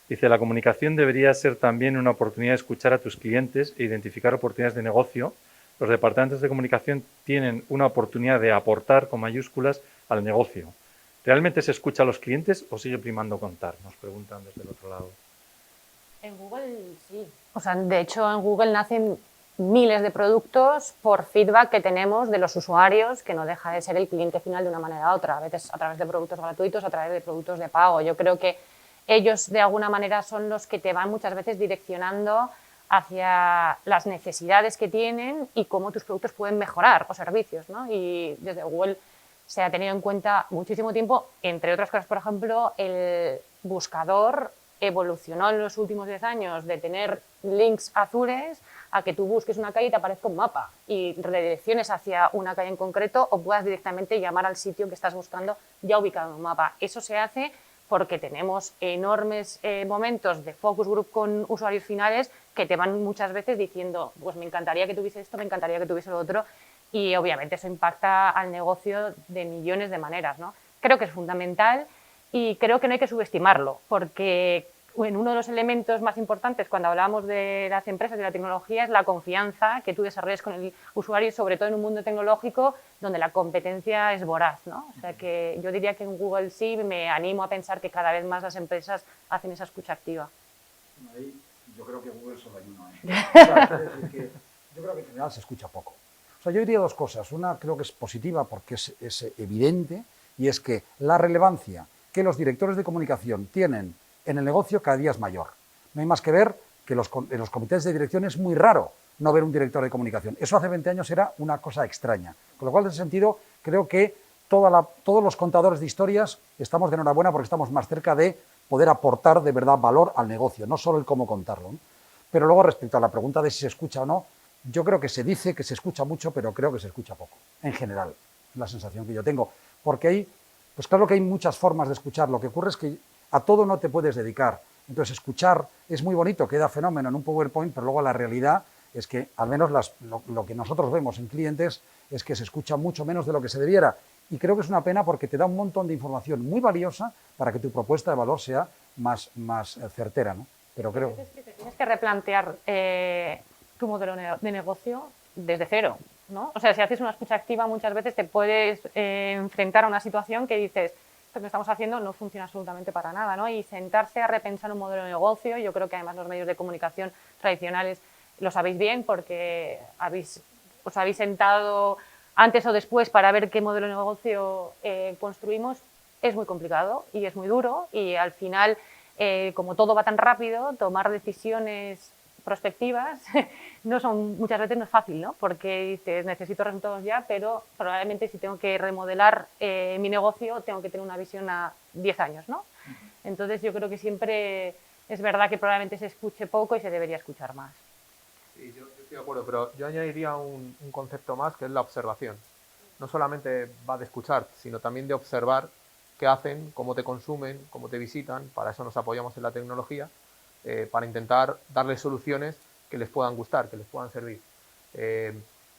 Dice, la comunicación debería ser también una oportunidad de escuchar a tus clientes e identificar oportunidades de negocio. Los departamentos de comunicación tienen una oportunidad de aportar con mayúsculas al negocio. ¿Realmente se escucha a los clientes o sigue primando contar? Nos preguntan desde el otro lado. En Google sí. O sea, de hecho en Google nacen miles de productos por feedback que tenemos de los usuarios, que no deja de ser el cliente final de una manera u otra, a veces a través de productos gratuitos, a través de productos de pago. Yo creo que ellos de alguna manera son los que te van muchas veces direccionando hacia las necesidades que tienen y cómo tus productos pueden mejorar o servicios, ¿no? Y desde Google se ha tenido en cuenta muchísimo tiempo, entre otras cosas, por ejemplo, el buscador evolucionó en los últimos 10 años de tener links azules a que tú busques una calle y te aparezca un mapa y redirecciones hacia una calle en concreto o puedas directamente llamar al sitio que estás buscando ya ubicado en un mapa. Eso se hace porque tenemos enormes momentos de focus group con usuarios finales que te van muchas veces diciendo, pues me encantaría que tuviese esto, me encantaría que tuviese lo otro, y obviamente eso impacta al negocio de millones de maneras, ¿no? Creo que es fundamental y creo que no hay que subestimarlo, porque en uno de los elementos más importantes cuando hablamos de las empresas y de la tecnología es la confianza que tú desarrolles con el usuario, sobre todo en un mundo tecnológico donde la competencia es voraz, ¿no? O sea que yo diría que en Google sí me animo a pensar que cada vez más las empresas hacen esa escucha activa. Ahí yo creo que Google solo hay uno, ¿eh? O sea, quiero decir que yo creo que en general se escucha poco. O O sea, yo diría dos cosas. Una creo que es positiva porque es evidente, y es que la relevancia que los directores de comunicación tienen en el negocio cada día es mayor. No hay más que ver que en los comités de dirección es muy raro no ver un director de comunicación. Eso hace 20 años era una cosa extraña. Con lo cual, en ese sentido, creo que todos los contadores de historias estamos de enhorabuena porque estamos más cerca de poder aportar de verdad valor al negocio, no solo el cómo contarlo, ¿no? Pero luego, respecto a la pregunta de si se escucha o no, yo creo que se dice que se escucha mucho, pero creo que se escucha poco, en general. Es la sensación que yo tengo. Porque pues claro que hay muchas formas de escuchar. Lo que ocurre es que a todo no te puedes dedicar. Entonces, escuchar es muy bonito, queda fenómeno en un PowerPoint, pero luego la realidad es que, al menos lo que nosotros vemos en clientes, es que se escucha mucho menos de lo que se debiera. Y creo que es una pena porque te da un montón de información muy valiosa para que tu propuesta de valor sea más certera, ¿no? Pero creo que te tienes que replantear tu modelo de negocio desde cero, ¿no? O sea, si haces una escucha activa, muchas veces te puedes enfrentar a una situación que dices, esto que estamos haciendo no funciona absolutamente para nada, ¿no? Y sentarse a repensar un modelo de negocio, yo creo que además los medios de comunicación tradicionales lo sabéis bien porque os habéis sentado antes o después para ver qué modelo de negocio construimos, es muy complicado y es muy duro, y al final, como todo va tan rápido, tomar decisiones prospectivas muchas veces no es fácil, ¿no? Porque dices, necesito resultados ya, pero probablemente si tengo que remodelar mi negocio, tengo que tener una visión a 10 años, ¿no? Entonces yo creo que siempre es verdad que probablemente se escuche poco y se debería escuchar más. Sí, yo estoy de acuerdo, pero yo añadiría un concepto más, que es la observación. No solamente va de escuchar, sino también de observar qué hacen, cómo te consumen, cómo te visitan. Para eso nos apoyamos en la tecnología, para intentar darles soluciones que les puedan gustar, que les puedan servir.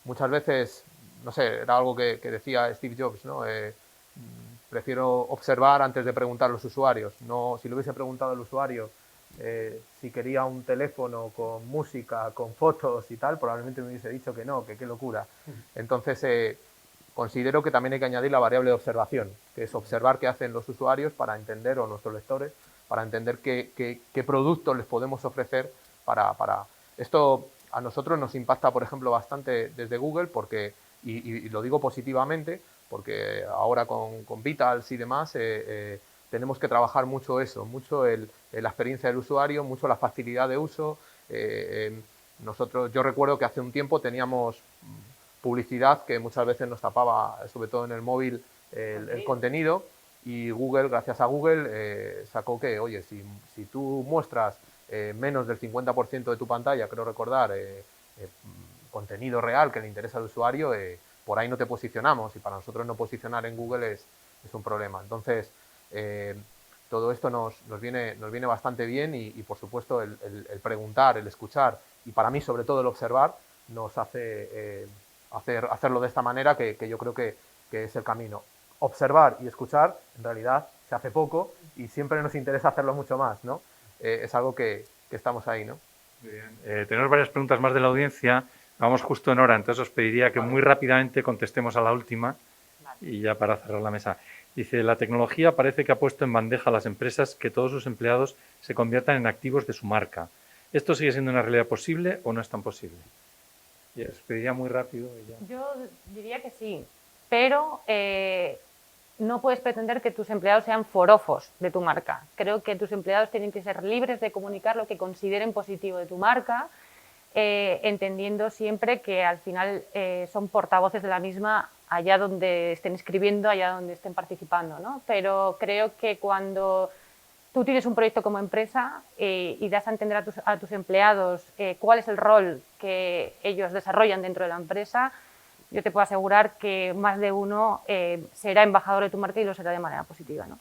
Muchas veces, no sé, era algo que decía Steve Jobs, ¿no? Prefiero observar antes de preguntar a los usuarios. No, si le hubiese preguntado al usuario si quería un teléfono con música, con fotos y tal, probablemente me hubiese dicho que no, que qué locura. Entonces, considero que también hay que añadir la variable de observación, que es observar qué hacen los usuarios para entender, o nuestros lectores, para entender qué productos les podemos ofrecer para... Esto a nosotros nos impacta, por ejemplo, bastante desde Google, porque, y lo digo positivamente, porque ahora con Vitals y demás tenemos que trabajar mucho eso, mucho la experiencia del usuario, mucho la facilidad de uso. Yo recuerdo que hace un tiempo teníamos publicidad que muchas veces nos tapaba, sobre todo en el móvil, el contenido, y Google, gracias a Google, sacó que, oye, si tú muestras menos del 50% de tu pantalla, creo recordar, contenido real que le interesa al usuario, por ahí no te posicionamos, y para nosotros no posicionar en Google es un problema. Entonces, todo esto nos viene bastante bien, y por supuesto el preguntar, el escuchar, y para mí sobre todo el observar, nos hace hacerlo de esta manera, que yo creo que es el camino. Observar y escuchar, en realidad, se hace poco y siempre nos interesa hacerlo mucho más, ¿no? Es algo que estamos ahí, ¿no? Muy bien. Tenemos varias preguntas más de la audiencia. Vamos justo en hora, entonces os pediría que muy rápidamente contestemos a la última y ya para cerrar la mesa. Dice, la tecnología parece que ha puesto en bandeja a las empresas que todos sus empleados se conviertan en activos de su marca. ¿Esto sigue siendo una realidad posible o no es tan posible? Y os pediría muy rápido. Y ya. Yo diría que sí, pero no puedes pretender que tus empleados sean forofos de tu marca. Creo que tus empleados tienen que ser libres de comunicar lo que consideren positivo de tu marca, entendiendo siempre que al final son portavoces de la misma allá donde estén escribiendo, allá donde estén participando, ¿no? Pero creo que cuando tú tienes un proyecto como empresa y das a entender a tus empleados cuál es el rol que ellos desarrollan dentro de la empresa, yo te puedo asegurar que más de uno será embajador de tu marca y lo será de manera positiva, ¿no?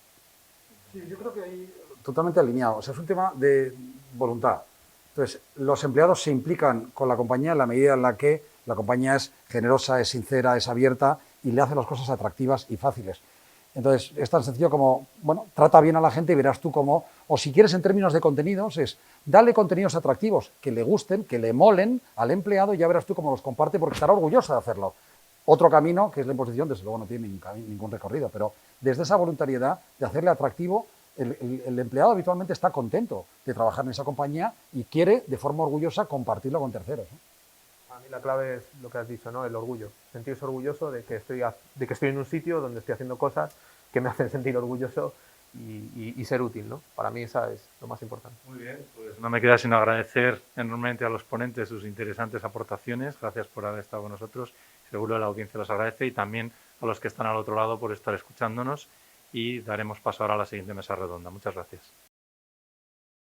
Sí, yo creo que ahí totalmente alineado. O sea, es un tema de voluntad. Entonces, los empleados se implican con la compañía en la medida en la que la compañía es generosa, es sincera, es abierta y le hace las cosas atractivas y fáciles. Entonces, es tan sencillo como, bueno, trata bien a la gente y verás tú cómo, o si quieres en términos de contenidos, es darle contenidos atractivos que le gusten, que le molen al empleado, y ya verás tú cómo los comparte porque estará orgulloso de hacerlo. Otro camino, que es la imposición, desde luego no tiene ningún recorrido, pero desde esa voluntariedad de hacerle atractivo, el empleado habitualmente está contento de trabajar en esa compañía y quiere, de forma orgullosa, compartirlo con terceros, ¿no? mí la clave es lo que has dicho, ¿no? El orgullo. Sentirse orgulloso de que estoy en un sitio donde estoy haciendo cosas que me hacen sentir orgulloso y ser útil, ¿no? Para mí esa es lo más importante. Muy bien, pues no me queda sino agradecer enormemente a los ponentes sus interesantes aportaciones. Gracias por haber estado con nosotros. Seguro la audiencia los agradece y también a los que están al otro lado por estar escuchándonos y daremos paso ahora a la siguiente mesa redonda. Muchas gracias.